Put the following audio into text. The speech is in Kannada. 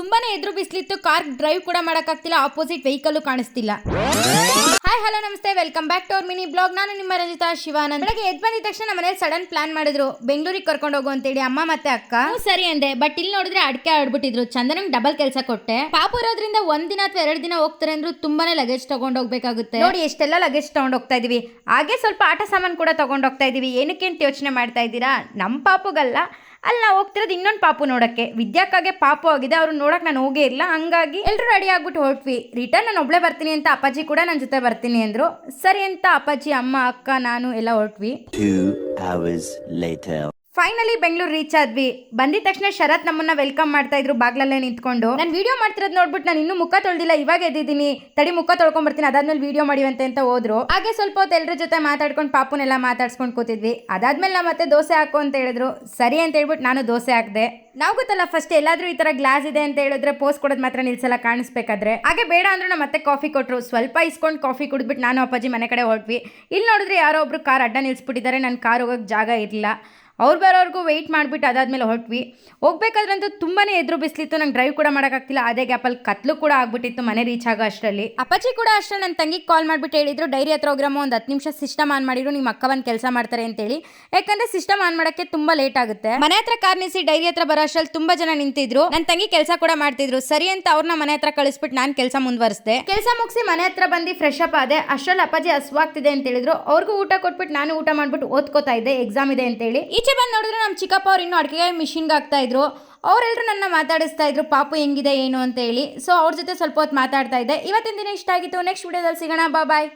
ತುಂಬಾನೇ ಎದುರು ಬಿಸಿಲಿತ್ತು, ಕಾರ್ ಡ್ರೈವ್ ಕೂಡ ಮಾಡಕ್ಕಾಗ್ತಿಲ್ಲ, ಆಪೋಸಿಟ್ ವೆಹಿಕಲ್ ಕಾಣಿಸ್ತಿಲ್ಲ. ಹಾಯ್ ಹಲೋ ನಮಸ್ತೆ, welcome back to our mini blog. ನಾನು ನಿಮ್ಮ ರಂಜಿತಾ ಶಿವಾನಂದ್. ಬೆಳಗ್ಗೆ ಎದ್ದು ಬಂದಿದ ತಕ್ಷಣ ನಮ್ಮ ಮನೇಲಿ ಸಡನ್ ಪ್ಲಾನ್ ಮಾಡಿದ್ರು, ಬೆಂಗಳೂರಿಗೆ ಕರ್ಕೊಂಡು ಹೋಗು ಅಂತೇಳಿ ಅಮ್ಮ ಮತ್ತೆ ಅಕ್ಕ. ಸರಿ ಅಂದೆ, ಬಟ್ ಇಲ್ಲಿ ನೋಡಿದ್ರೆ ಅಡ್ಕೆ ಆಡ್ಬಿಟ್ಟಿದ್ರು. ಚಂದನಂಗ್ ಡಬಲ್ ಕೆಲಸ ಕೊಟ್ಟೆ. ಪಾಪು ಇರೋದ್ರಿಂದ ಒಂದಿನ ಅಥವಾ 2 ದಿನ ಹೋಗ್ತಾರೆ ಅಂದ್ರು ತುಂಬಾನೇ ಲಗೇಜ್ ತಗೊಂಡ್ ಹೋಗ್ಬೇಕಾಗುತ್ತೆ. ನೋಡಿ ಎಷ್ಟೆಲ್ಲ ಲಗೇಜ್ ತಗೊಂಡ್ ಹೋಗ್ತಾ ಇದೀವಿ. ಹಾಗೆ ಸ್ವಲ್ಪ ಆಟ ಸಾಮಾನು ಕೂಡ ತಗೊಂಡ್ ಹೋಗ್ತಾ ಇದೀವಿ. ಏನಕ್ಕೆ ಅಂತ ಯೋಚನೆ ಮಾಡ್ತಾ ಇದ್ದೀರಾ? ನಮ್ಮ ಪಾಪುಗಲ್ಲ, ಅಲ್ಲಿ ನಾವು ಹೋಗ್ತಿರೋದು ಇನ್ನೊಂದು ಪಾಪು ನೋಡಕ್ಕೆ. ವಿದ್ಯಾಕಾಗೆ ಪಾಪು ಆಗಿದೆ, ಅವ್ರು ನೋಡಕ್ ನಾನು ಹೋಗೇ ಇಲ್ಲ. ಹಂಗಾಗಿ ಎಲ್ಲರೂ ರೆಡಿ ಆಗ್ಬಿಟ್ಟು ಹೊರಟ್ವಿ. ರಿಟರ್ನ್ ನಾನು ಒಬ್ಳೆ ಬರ್ತೀನಿ ಅಂತ ಅಪ್ಪಾಜಿ ಕೂಡ ನನ್ನ ಜೊತೆ ಬರ್ತೀನಿ ಅಂದ್ರು. ಸರಿ ಅಂತ ಅಪ್ಪಾಜಿ, ಅಮ್ಮ, ಅಕ್ಕ, ನಾನು ಎಲ್ಲ ಹೊರಟ್ವಿ. 2 hours later. Finally Bengaluru reach ಆದ್ವಿ. ಬಂದಿದ ತಕ್ಷಣ ಶರತ್ ನಮ್ಮನ್ನ ವೆಲ್ಕಮ್ ಮಾಡ್ತಾ ಇದ್ರು ಬಾಗ್ಲಲ್ಲೇ ನಿಂತ್ಕೊಂಡು. ನಾನು ವಿಡಿಯೋ ಮಾಡ್ತಿರೋದು ನೋಡ್ಬಿಟ್ಟು ನಾನು ಇನ್ನೂ ಮುಖ ತೊಳ್ದಿಲ್ಲ, ಇವಾಗ ಎದ್ದಿದ್ದೀನಿ, ತಡಿ ಮುಖ ತೊಳ್ಕೊಂಡ್ ಬರ್ತೀನಿ, ಅದಾದ್ಮೇಲೆ ವಿಡಿಯೋ ಮಾಡಿವಂತೆ ಅಂತ ಹೋದ್ರು. ಹಾಗೆ ಸ್ವಲ್ಪ ಹೊತ್ತು ಎಲ್ಲರ ಜೊತೆ ಮಾತಾಡ್ಕೊಂಡು ಪಾಪುನೆಲ್ಲ ಮಾತಾಡ್ಸ್ಕೊಂಡು ಕೂತಿದ್ವಿ. ಅದಾದ್ಮೇಲೆ ನಾವು ಮತ್ತೆ ದೋಸೆ ಹಾಕು ಅಂತ ಹೇಳಿದ್ರು. ಸರಿ ಅಂತ ಹೇಳ್ಬಿಟ್ಟು ನಾನು ದೋಸೆ ಹಾಕ್ದೆ. ನಾವು ಗೊತ್ತಲ್ಲ, ಫಸ್ಟ್ ಎಲ್ಲಾದ್ರೂ ಈ ತರ ಗ್ಲಾಸ್ ಇದೆ ಅಂತ ಹೇಳಿದ್ರೆ ಪೋಸ್ ಕೊಡೋದು ಮಾತ್ರ ನಿಲ್ಸಲ್ಲ ಕಾಣಿಸ್ಬೇಕಾದ್ರೆ. ಹಾಗೆ ಬೇಡ ಅಂದ್ರೂ ನಮ್ಮ ಮತ್ತೆ ಕಾಫಿ ಕೊಟ್ರು. ಸ್ವಲ್ಪ ಇಸ್ಕೊಂಡು ಕಾಫಿ ಕುಡಿದ್ಬಿಟ್ಟು ನಾನು ಅಪ್ಪಾಜಿ ಮನೆ ಕಡೆ ಹೊರಟ್ವಿ. ಇಲ್ಲಿ ನೋಡಿದ್ರೆ ಯಾರೋ ಒಬ್ರು ಕಾರ್ ಅಡ್ಡ ನಿಲ್ಸ್ಬಿಟ್ಟಿದ್ದಾರೆ. ನನ್ನ ಕಾರ್ ಹೋಗೋಕೆ ಜಾಗ ಇರಲಿಲ್ಲ. ಅವ್ರು ಬರೋರ್ಗೂ ವೆಯ್ಟ್ ಮಾಡಿಬಿಟ್ಟು ಅದಾದ್ಮೇಲೆ ಹೊರಟ್ವಿ. ಹೋಗ್ಬೇಕಾದ್ರಂತೂ ತುಂಬಾನೇ ಎದುರು ಬಿಸಿಲಿತ್ತು, ನಂಗೆ ಡ್ರೈವ್ ಕೂಡ ಮಾಡೋಕ್ಕಾಗ್ತಿಲ್ಲ. ಅದೇ ಗ್ಯಾಪಲ್ಲಿ ಕತ್ಲು ಕೂಡ ಆಗ್ಬಿಟ್ಟಿತ್ತು ಮನೆ ರೀಚ್ ಆಗೋ ಅಷ್ಟರಲ್ಲಿ. ಅಪ್ಪಾಜಿ ಕೂಡ ಅಷ್ಟೇ ನನ್ನ ತಂಗಿಗೆ ಕಾಲ್ ಮಾಡಿಬಿಟ್ಟು ಹೇಳಿದ್ರು, ಡೈರಿ ಹತ್ರ ಹೋಗ್ರಮ್ಮ, ಒಂದು 10 ನಿಮಿಷ ಸಿಸ್ಟಮ್ ಆನ್ ಮಾಡಿದ್ರು, ನಿಮ್ಮ ಅಕ್ಕ ಬಂದು ಕೆಲಸ ಮಾಡ್ತಾರೆ ಅಂತೇಳಿ. ಯಾಕಂದ್ರೆ ಸಿಸ್ಟಮ್ ಆನ್ ಮಾಡೋಕ್ಕೆ ತುಂಬಾ ಲೇಟ್ ಆಗುತ್ತೆ. ಮನೆ ಹತ್ರ ಕಾರ್ ನಿಲ್ಸಿ ಡೈರಿ ಹತ್ರ ಬರೋ ಅಷ್ಟರಲ್ಲಿ ತುಂಬಾ ಜನ ನಿಂತಿದ್ರು. ನನ್ನ ತಂಗಿ ಕೆಲಸ ಕೂಡ ಮಾಡ್ತಿದ್ರು. ಸರಿ ಅಂತ ಅವ್ರನ್ನ ಮನೆ ಹತ್ರ ಕಳಿಸ್ಬಿಟ್ಟು ನಾನು ಕೆಲಸ ಮುಂದುವರಿಸಿದೆ. ಕೆಲಸ ಮುಗಿಸಿ ಮನೆ ಹತ್ರ ಬಂದು ಫ್ರೆಶ್ ಅಪ್ ಆದೆ. ಅಷ್ಟರಲ್ಲಿ ಅಪ್ಪಾಜಿ ಹಸುವಾಗ್ತಿದೆ ಅಂತ ಹೇಳಿದ್ರು. ಅವ್ರಿಗೂ ಊಟ ಕೊಟ್ಬಿಟ್ಟು ನಾನು ಊಟ ಮಾಡ್ಬಿಟ್ಟು ಓದ್ಕೋತಾ ಇದ್ದೆ, ಎಕ್ಸಾಮ್ ಇದೆ ಅಂತೇಳಿ. ಈಚೆ ಬಂದು ನೋಡಿದ್ರೆ ನಮ್ಮ ಚಿಕ್ಕಪ್ಪ ಅವ್ರು ಇನ್ನೂ ಅಡುಗೆ ಮಿಷಿನ್ಗೆ ಹಾಕ್ತಾ ಇದ್ರು. ಅವರೆಲ್ಲರೂ ನನ್ನ ಮಾತಾಡಿಸ್ತಾ ಇದ್ರು, ಪಾಪು ಹೆಂಗಿದೆ ಏನು ಅಂತ ಹೇಳಿ. ಸೊ ಅವ್ರ ಜೊತೆ ಸ್ವಲ್ಪ ಹೊತ್ತು ಮಾತಾಡ್ತಾ ಇದ್ದೆ. ಇವತ್ತಿನ ದಿನ ಇಷ್ಟ ಆಗಿತ್ತು. ನೆಕ್ಸ್ಟ್ ವಿಡಿಯೋದಲ್ಲಿ ಸಿಗೋಣ. ಬಾಯ್.